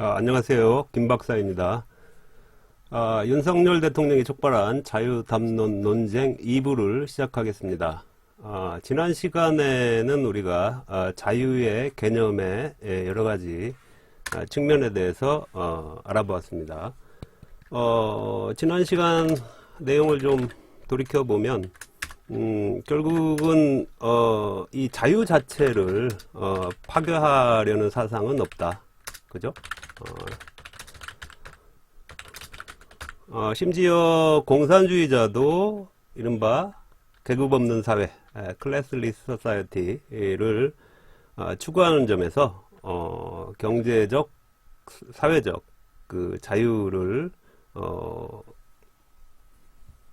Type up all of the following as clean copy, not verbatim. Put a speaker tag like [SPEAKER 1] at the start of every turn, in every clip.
[SPEAKER 1] 안녕하세요. 김 박사입니다. 윤석열 대통령이 촉발한 자유담론 논쟁 2부를 시작하겠습니다. 지난 시간에는 우리가 자유의 개념의 여러 가지 측면에 대해서 알아보았습니다. 지난 시간 내용을 좀 돌이켜보면 결국은 이 자유 자체를 파괴하려는 사상은 없다. 그죠? 심지어 공산주의자도 이른바 계급 없는 사회, 클래스리스 소사이어티를 추구하는 점에서 경제적, 사회적 그 자유를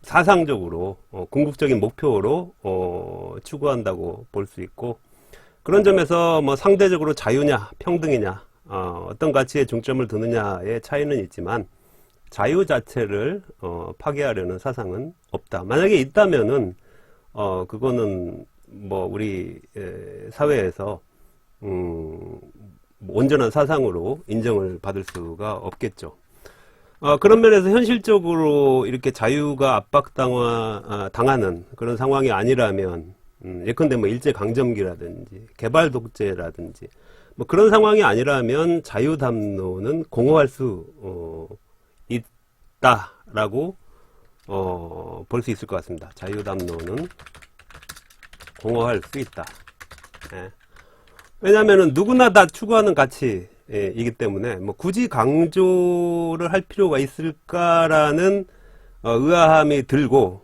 [SPEAKER 1] 사상적으로 궁극적인 목표로 추구한다고 볼 수 있고, 그런 점에서 뭐 상대적으로 자유냐 평등이냐 어떤 가치에 중점을 두느냐의 차이는 있지만 자유 자체를 파괴하려는 사상은 없다. 만약에 있다면은 그거는 뭐 우리 사회에서 온전한 사상으로 인정을 받을 수가 없겠죠. 그런 면에서 현실적으로 이렇게 자유가 압박당하는 그런 상황이 아니라면 예컨대 뭐 일제강점기라든지 개발 독재라든지 뭐 그런 상황이 아니라면 자유담론은 공허할 수 있다라고 볼 수 있을 것 같습니다. 자유담론은 공허할 수 있다. 예. 왜냐하면은 누구나 다 추구하는 가치이기 때문에 뭐 굳이 강조를 할 필요가 있을까라는 의아함이 들고,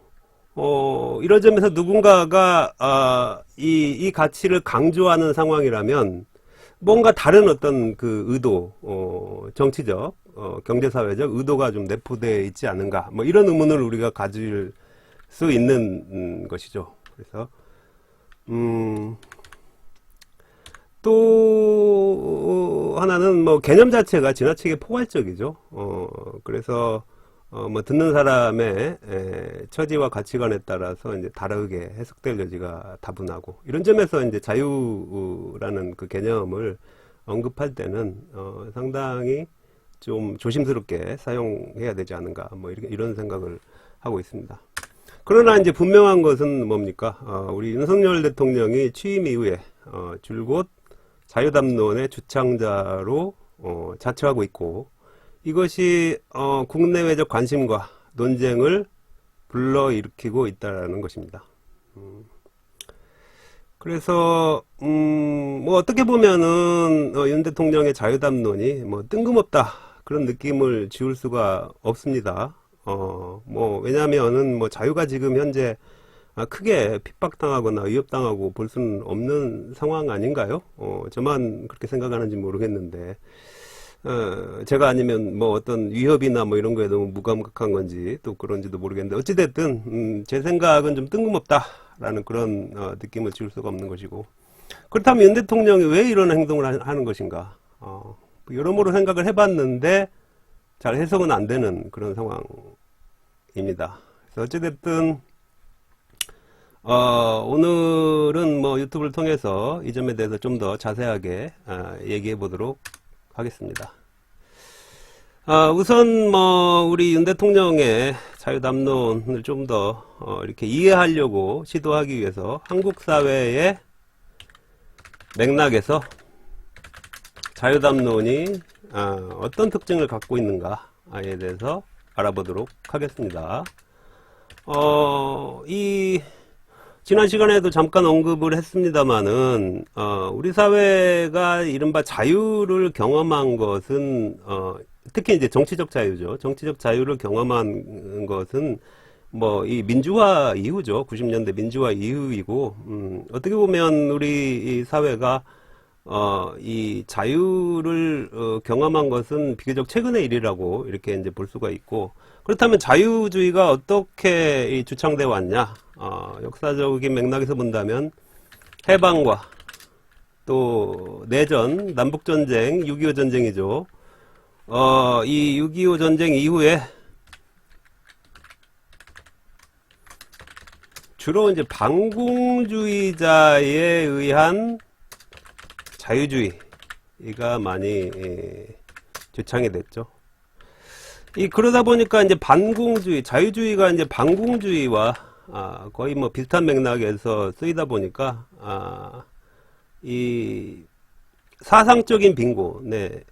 [SPEAKER 1] 이런 점에서 누군가가 이 가치를 강조하는 상황이라면 뭔가 다른 어떤 그 의도, 정치적, 경제사회적 의도가 좀 내포되어 있지 않은가, 뭐 이런 의문을 우리가 가질 수 있는 것이죠. 그래서 또 하나는 뭐 개념 자체가 지나치게 포괄적이죠. 그래서 뭐 듣는 사람의 처지와 가치관에 따라서 이제 다르게 해석될 여지가 다분하고, 이런 점에서 이제 자유라는 그 개념을 언급할 때는 상당히 좀 조심스럽게 사용해야 되지 않은가, 뭐 이런 생각을 하고 있습니다. 그러나 이제 분명한 것은 뭡니까? 우리 윤석열 대통령이 취임 이후에 줄곧 자유담론의 주창자로 자처하고 있고, 이것이 국내외적 관심과 논쟁을 불러일으키고 있다는 것입니다. 그래서 뭐 어떻게 보면은 윤 대통령의 자유담론이 뭐 뜬금없다 그런 느낌을 지울 수가 없습니다. 뭐 왜냐하면은 뭐 자유가 지금 현재 크게 핍박당하거나 위협당하고 볼 수는 없는 상황 아닌가요? 저만 그렇게 생각하는지 모르겠는데, 제가 아니면 뭐 어떤 위협이나 뭐 이런 거에 너무 무감각한 건지 또 그런지도 모르겠는데, 어찌됐든 제 생각은 좀 뜬금없다라는 그런 느낌을 지울 수가 없는 것이고, 그렇다면 윤 대통령이 왜 이런 행동을 하는 것인가, 여러모로 생각을 해봤는데 잘 해석은 안 되는 그런 상황입니다. 그래서 어찌됐든 오늘은 뭐 유튜브를 통해서 이 점에 대해서 좀 더 자세하게 얘기해 보도록 하겠습니다. 우선 뭐 우리 윤 대통령의 자유담론을 좀 더 이렇게 이해하려고 시도하기 위해서 한국 사회의 맥락에서 자유담론이 어떤 특징을 갖고 있는가에 대해서 알아보도록 하겠습니다. 지난 시간에도 잠깐 언급을 했습니다마는, 우리 사회가 이른바 자유를 경험한 것은, 특히 이제 정치적 자유죠. 정치적 자유를 경험한 것은, 뭐, 이 민주화 이후죠. 90년대 민주화 이후이고, 어떻게 보면 우리 이 사회가, 이 자유를 경험한 것은 비교적 최근의 일이라고 이렇게 이제 볼 수가 있고, 그렇다면 자유주의가 어떻게 주창되어 왔냐? 역사적인 맥락에서 본다면 해방과 또 내전, 남북전쟁, 6.25 전쟁이죠. 이 6.25 전쟁 이후에 주로 이제 반공주의자에 의한 자유주의가 많이 주창이 됐죠. 그러다 보니까 이제 반공주의, 자유주의가 이제 반공주의와 거의 뭐 비슷한 맥락에서 쓰이다 보니까 이 사상적인 빈곤에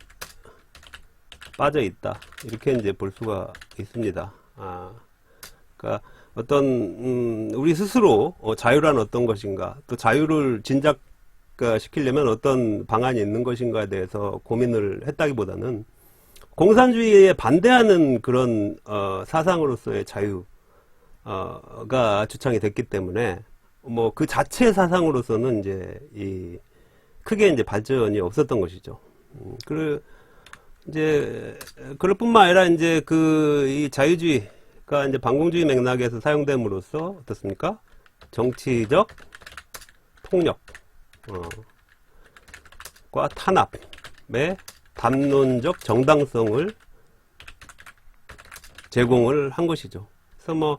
[SPEAKER 1] 빠져 있다, 이렇게 이제 볼 수가 있습니다. 그러니까 어떤 우리 스스로 자유란 어떤 것인가, 또 자유를 진작시키려면 어떤 방안이 있는 것인가에 대해서 고민을 했다기보다는 공산주의에 반대하는 그런 사상으로서의 자유가 주창이 됐기 때문에 뭐 그 자체 사상으로서는 이제 크게 이제 발전이 없었던 것이죠. 이제 그럴 뿐만 아니라 이제 이 자유주의가 이제 반공주의 맥락에서 사용됨으로써 어떻습니까? 정치적 폭력과 탄압의 담론적 정당성을 제공을 한 것이죠. 그래서 뭐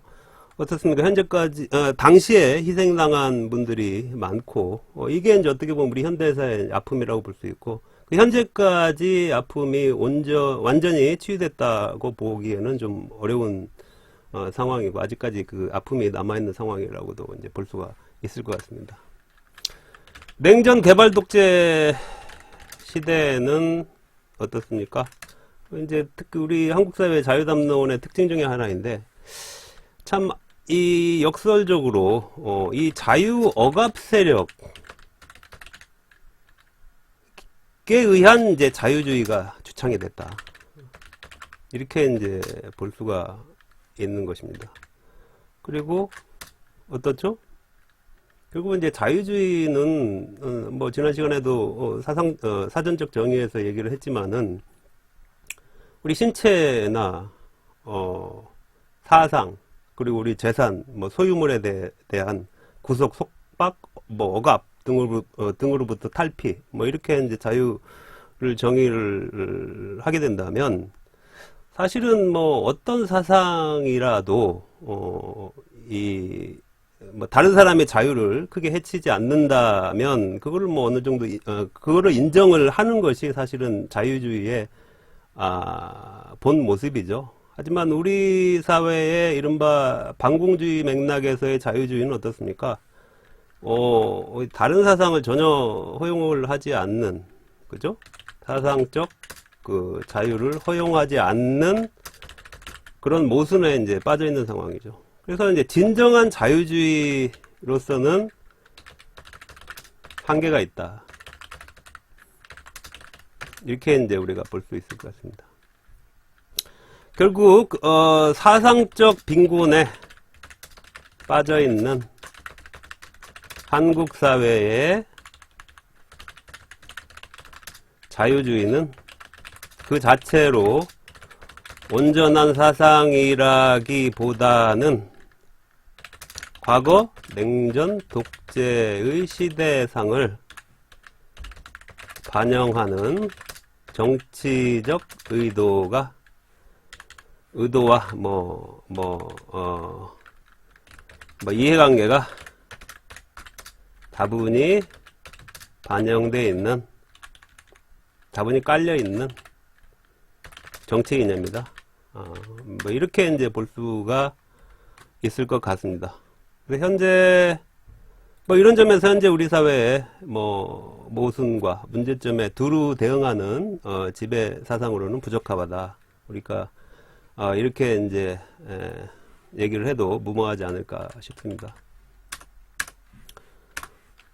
[SPEAKER 1] 어떻습니까? 현재까지 당시에 희생당한 분들이 많고 이게 이제 어떻게 보면 우리 현대사의 아픔이라고 볼 수 있고, 현재까지 아픔이 완전히 치유됐다고 보기에는 좀 어려운 상황이고, 아직까지 그 아픔이 남아있는 상황이라고도 이제 볼 수가 있을 것 같습니다. 냉전 개발 독재 시대는 어떻습니까? 이제 특히 우리 한국 사회 자유담론의 특징 중에 하나인데, 참 이 역설적으로 이 자유 억압 세력에 의한 이제 자유주의가 주창이 됐다, 이렇게 이제 볼 수가 있는 것입니다. 그리고 어떻죠? 결국은 이제 자유주의는 뭐 지난 시간에도 사전적 정의에서 얘기를 했지만은 우리 신체나 사상, 그리고 우리 재산, 뭐 소유물에 대한 구속, 속박, 뭐 억압 등으로부터 탈피, 뭐 이렇게 이제 자유를 정의를 하게 된다면, 사실은 뭐 어떤 사상이라도 뭐 다른 사람의 자유를 크게 해치지 않는다면 그거를 뭐 어느 정도 그거를 인정을 하는 것이 사실은 자유주의의 본 모습이죠. 하지만 우리 사회의 이른바 반공주의 맥락에서의 자유주의는 어떻습니까? 다른 사상을 전혀 허용을 하지 않는, 그죠? 사상적 그 자유를 허용하지 않는 그런 모순에 이제 빠져 있는 상황이죠. 그래서 이제 진정한 자유주의로서는 한계가 있다, 이렇게 이제 우리가 볼 수 있을 것 같습니다. 결국 사상적 빈곤에 빠져 있는 한국 사회의 자유주의는 그 자체로 온전한 사상이라기보다는 과거 냉전 독재의 시대상을 반영하는 정치적 의도와 이해관계가 다분히 반영되어 있는, 다분히 깔려 있는 정치 이념이다. 뭐 이렇게 이제 볼 수가 있을 것 같습니다. 그래서 현재 뭐 이런 점에서 현재 우리 사회의 뭐 모순과 문제점에 두루 대응하는 지배 사상으로는 부적합하다, 우리가 이렇게 이제 얘기를 해도 무모하지 않을까 싶습니다.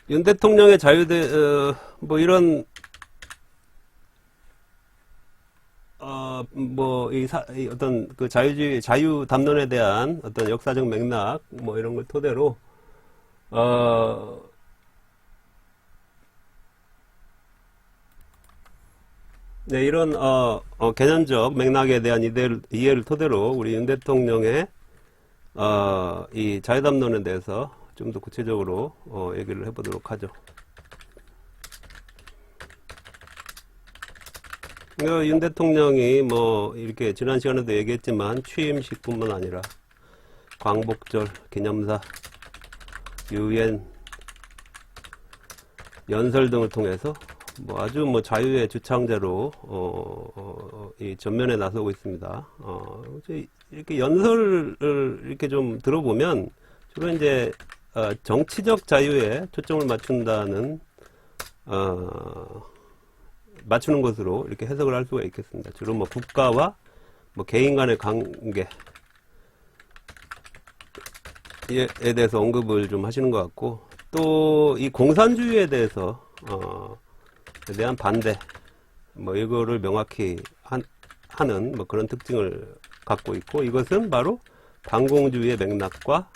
[SPEAKER 1] 윤 대통령의 뭐 이런 이 어떤 그 자유 담론에 대한 어떤 역사적 맥락, 뭐 이런 걸 토대로 네, 이런 개념적 맥락에 대한 이해를 토대로 우리 윤 대통령의 이 자유담론에 대해서 좀 더 구체적으로 얘기를 해보도록 하죠. 윤 대통령이 뭐 이렇게 지난 시간에도 얘기했지만 취임식뿐만 아니라 광복절, 기념사, 유엔 연설 등을 통해서 뭐 아주 뭐 자유의 주창자로 이 전면에 나서고 있습니다. 이렇게 연설을 이렇게 좀 들어보면 주로 이제 정치적 자유에 초점을 맞춘다는 맞추는 것으로 이렇게 해석을 할 수가 있겠습니다. 주로 뭐 국가와 뭐 개인 간의 관계에 대해서 언급을 좀 하시는 것 같고, 또 이 공산주의에 대해서 대한 반대, 뭐 이거를 명확히 하는 뭐 그런 특징을 갖고 있고, 이것은 바로 반공주의의 맥락과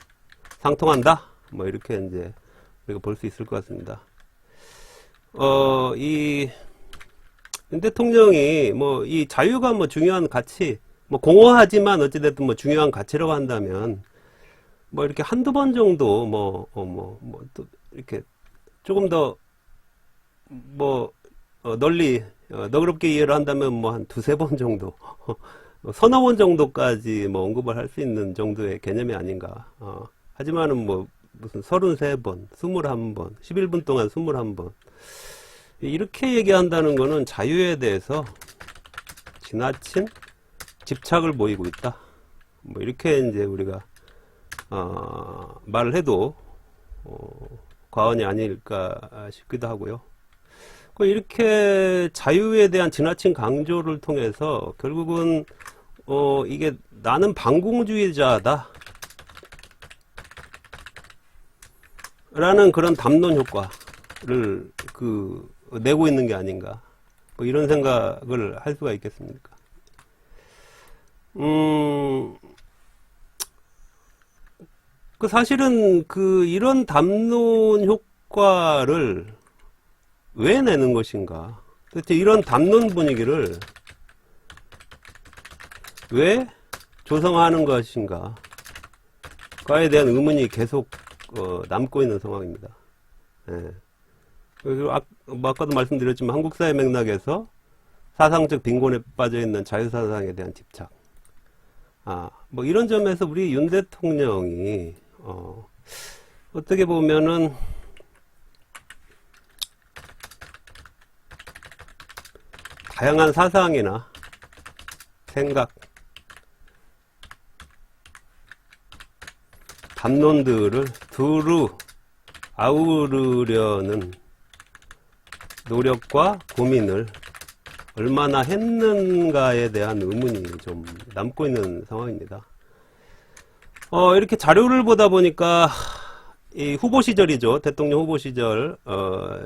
[SPEAKER 1] 상통한다. 뭐 이렇게 이제 우리가 볼 수 있을 것 같습니다. 이 윤 대통령이 뭐 이 자유가 뭐 중요한 가치, 뭐 공허하지만 어찌됐든 뭐 중요한 가치라고 한다면, 뭐 이렇게 한두 번 정도 또 이렇게 조금 더 뭐 널리 너그럽게 이해를 한다면 뭐 한 두세 번 정도 서너 번 정도까지 뭐 언급을 할 수 있는 정도의 개념이 아닌가. 하지만은 뭐 무슨 33번, 21번, 11분 동안 21번 이렇게 얘기한다는 거는 자유에 대해서 지나친 집착을 보이고 있다. 뭐 이렇게 이제 우리가 말을 해도 과언이 아닐까 싶기도 하고요. 이렇게 자유에 대한 지나친 강조를 통해서 결국은 이게 나는 반공주의자다 라는 그런 담론 효과를 내고 있는 게 아닌가, 뭐 이런 생각을 할 수가 있겠습니까? 사실은 이런 담론 효과를 왜 내는 것인가? 도대체 이런 담론 분위기를 왜 조성하는 것인가? 과에 대한 의문이 계속 남고 있는 상황입니다. 예. 그리고 아까도 말씀드렸지만 한국 사회 맥락에서 사상적 빈곤에 빠져 있는 자유사상에 대한 집착. 뭐 이런 점에서 우리 윤 대통령이 어떻게 보면은 다양한 사상이나 생각, 담론들을 두루 아우르려는 노력과 고민을 얼마나 했는가에 대한 의문이 좀 남고 있는 상황입니다. 이렇게 자료를 보다 보니까 이 후보 시절이죠. 대통령 후보 시절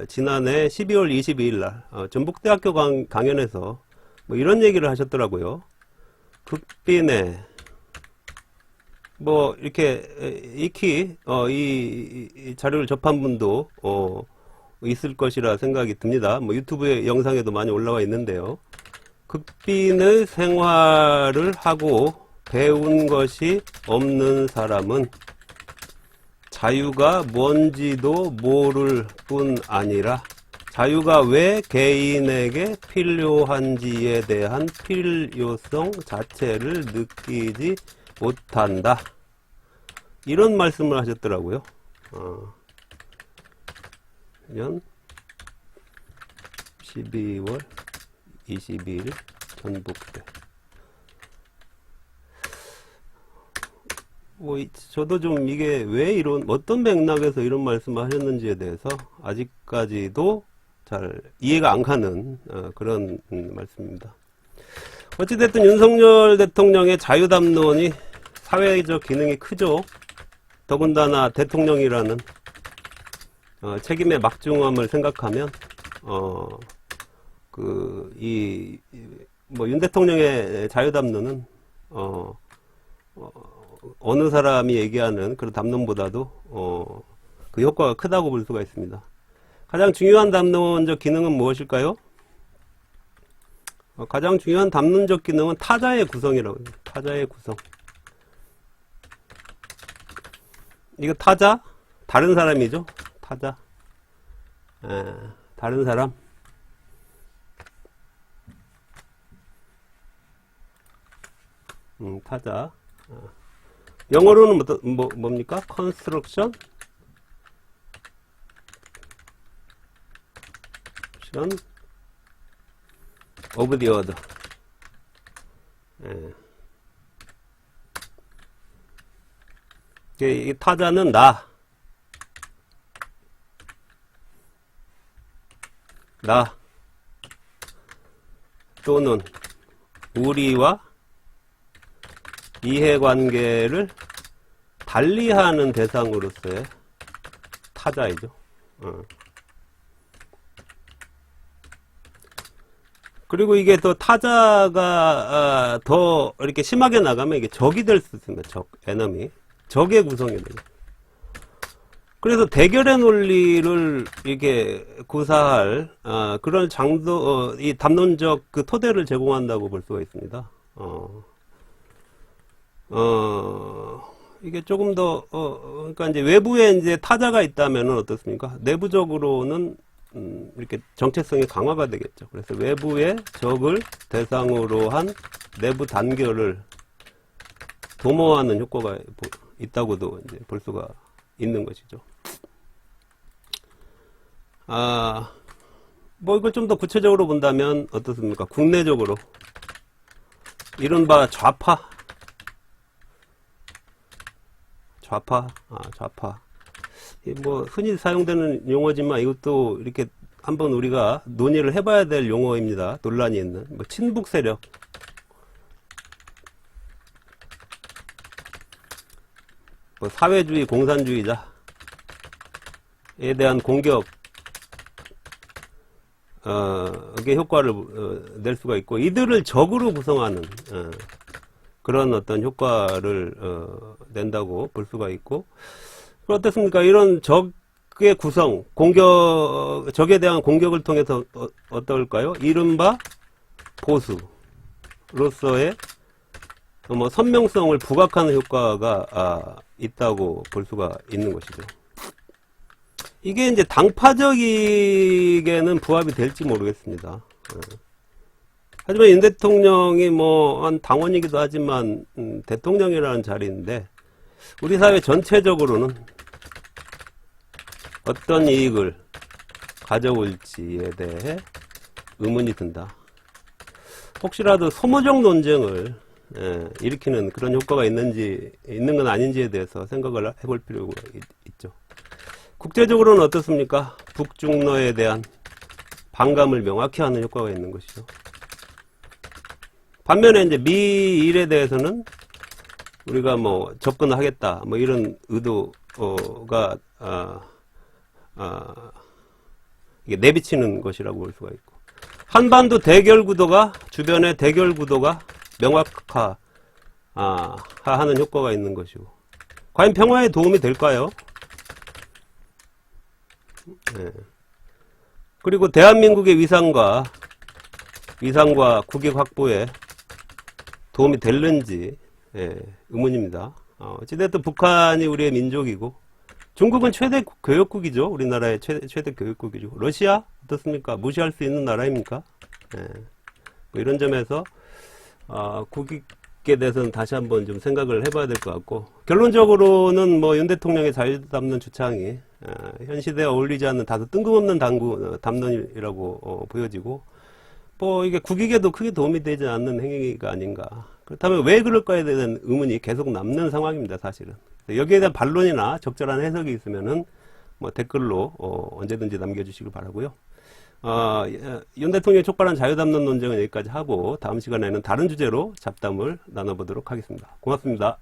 [SPEAKER 1] 지난해 12월 22일 날 전북대학교 강연에서 뭐 이런 얘기를 하셨더라고요. 극빈에 뭐 이렇게 익히 이 자료를 접한 분도 있을 것이라 생각이 듭니다. 뭐 유튜브의 영상에도 많이 올라와 있는데요. 극빈의 생활을 하고 배운 것이 없는 사람은 자유가 뭔지도 모를 뿐 아니라 자유가 왜 개인에게 필요한지에 대한 필요성 자체를 느끼지 못한다. 이런 말씀을 하셨더라고요. 년 12월 22일 전북대. 저도 좀 이게 왜 어떤 맥락에서 이런 말씀을 하셨는지에 대해서 아직까지도 잘 이해가 안 가는 그런 말씀입니다. 어찌됐든 윤석열 대통령의 자유담론이 사회적 기능이 크죠. 더군다나 대통령이라는 책임의 막중함을 생각하면 윤 대통령의 자유담론은 어느 사람이 얘기하는 그런 담론보다도 그 효과가 크다고 볼 수가 있습니다. 가장 중요한 담론적 기능은 무엇일까요? 가장 중요한 담론적 기능은 타자의 구성이라고 해요. 타자의 구성. 이거 타자? 다른 사람이죠? 타자. 다른 사람. 타자. 영어로는 뭡니까? construction? expression of the other. 이 타자는 나 또는 우리와 이해관계를 달리하는 대상으로서의 타자이죠. 그리고 이게 또 타자가 더 이렇게 심하게 나가면 이게 적이 될 수 있습니다. 적, 에너미. 적의 구성이 되죠. 그래서 대결의 논리를 이렇게 구사할 그런 장도 이 담론적 그 토대를 제공한다고 볼 수가 있습니다. 이게 조금 더 그러니까 이제 외부에 이제 타자가 있다면은 어떻습니까? 내부적으로는 이렇게 정체성이 강화가 되겠죠. 그래서 외부의 적을 대상으로 한 내부 단결을 도모하는 효과가 있다고도 이제 볼 수가 있는 것이죠. 뭐 이걸 좀 더 구체적으로 본다면 어떻습니까? 국내적으로 이른바 좌파. 뭐 흔히 사용되는 용어지만 이것도 이렇게 한번 우리가 논의를 해봐야 될 용어입니다. 논란이 있는 뭐 친북 세력. 뭐 사회주의, 공산주의자에 대한 공격, 의 효과를 낼 수가 있고, 이들을 적으로 구성하는 그런 어떤 효과를 낸다고 볼 수가 있고, 어떻습니까? 이런 적의 구성, 적에 대한 공격을 통해서 어떨까요? 이른바 보수로서의 뭐 선명성을 부각하는 효과가 있다고 볼 수가 있는 것이죠. 이게 이제 당파적이게는 부합이 될지 모르겠습니다. 하지만 윤 대통령이 뭐 한 당원이기도 하지만 대통령이라는 자리인데 우리 사회 전체적으로는 어떤 이익을 가져올지에 대해 의문이 든다. 혹시라도 소모적 논쟁을 일으키는 그런 효과가 있는 건 아닌지에 대해서 생각을 해볼 필요가 있죠. 국제적으로는 어떻습니까? 북중러에 대한 반감을 명확히 하는 효과가 있는 것이죠. 반면에 이제 미일에 대해서는 우리가 뭐 접근을 하겠다, 뭐 이런 의도가 이게 내비치는 것이라고 볼 수가 있고, 한반도 대결 구도가 주변의 대결 구도가 명확하하는 효과가 있는 것이고, 과연 평화에 도움이 될까요? 네. 그리고 대한민국의 위상과 국익 확보에 도움이 될는지 의문입니다. 어찌됐든 북한이 우리의 민족이고 중국은 최대 교역국이죠. 우리나라의 최대 교역국이죠. 러시아 어떻습니까? 무시할 수 있는 나라입니까? 뭐 이런 점에서 국익에 대해서는 다시 한번 좀 생각을 해봐야 될 것 같고, 결론적으로는 뭐 윤 대통령의 자유담론 주창이 현 시대에 어울리지 않는 다소 뜬금없는 담론이라고 보여지고, 뭐 이게 국익에도 크게 도움이 되지 않는 행위가 아닌가. 그렇다면 왜 그럴까에 대한 의문이 계속 남는 상황입니다, 사실은. 여기에 대한 반론이나 적절한 해석이 있으면은 뭐 댓글로 언제든지 남겨주시길 바라고요. 윤 대통령이 촉발한 자유담론 논쟁은 여기까지 하고, 다음 시간에는 다른 주제로 잡담을 나눠보도록 하겠습니다. 고맙습니다.